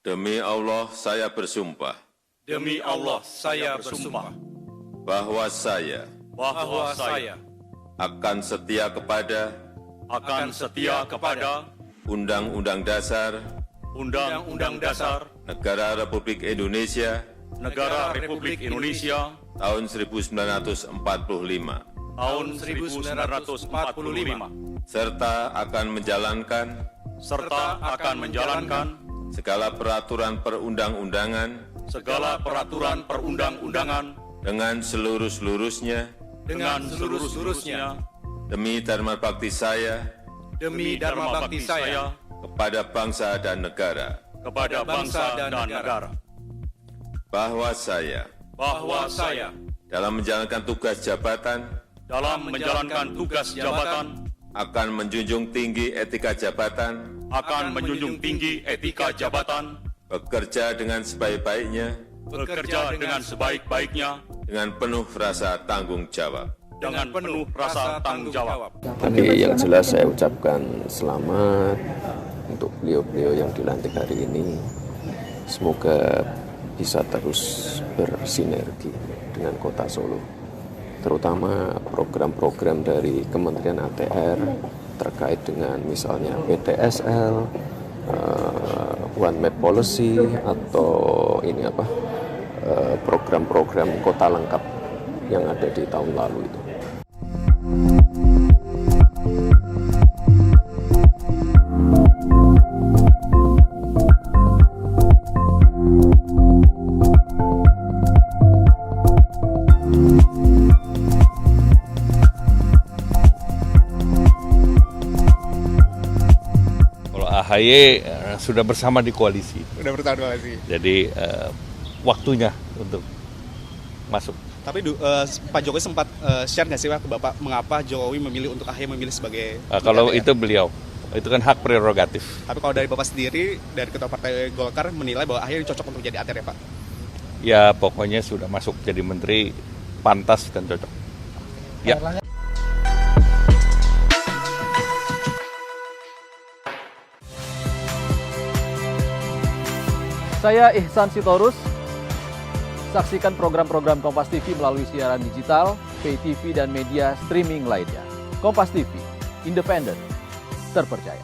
Demi Allah, saya bersumpah. Demi Allah, saya bersumpah Bahwa saya bahwa saya akan setia kepada Undang-Undang Dasar Undang-Undang Dasar Negara Republik Indonesia Negara Republik Indonesia tahun 1945, tahun 1945, serta akan menjalankan segala peraturan perundang-undangan segala peraturan perundang-undangan dengan seluruh-seluruhnya demi dharma bakti saya demi dharma bakti saya kepada bangsa dan negara. kepada bangsa dan negara. Bahwa saya dalam menjalankan tugas jabatan Dalam menjalankan tugas jabatan akan menjunjung tinggi etika jabatan, akan menjunjung tinggi etika jabatan, bekerja dengan sebaik-baiknya, bekerja dengan sebaik-baiknya, dengan penuh rasa tanggung jawab. dengan penuh rasa tanggung jawab. Tapi yang jelas saya ucapkan selamat untuk beliau-beliau yang dilantik hari ini. Semoga bisa terus bersinergi dengan Kota Solo, terutama program-program dari Kementerian ATR terkait dengan misalnya PTSL, One Map Policy, atau program-program kota lengkap yang ada di tahun lalu itu. AHY sudah bersama di koalisi. Udah bertahan koalisi. Jadi waktunya untuk masuk. Tapi Pak Jokowi sempat share nggak sih Pak ke Bapak mengapa Jokowi memilih untuk AHY memilih sebagai kalau ATR? itu beliau, itu kan hak prerogatif. Tapi kalau dari Bapak sendiri, dari Ketua Partai Golkar menilai bahwa AHY cocok untuk jadi ATR ya Pak? Ya pokoknya sudah masuk jadi menteri, pantas dan cocok. Ya. Saya Ihsan Sitorus. Saksikan program-program Kompas TV melalui siaran digital, pay TV, dan media streaming lainnya. Kompas TV, independen, terpercaya.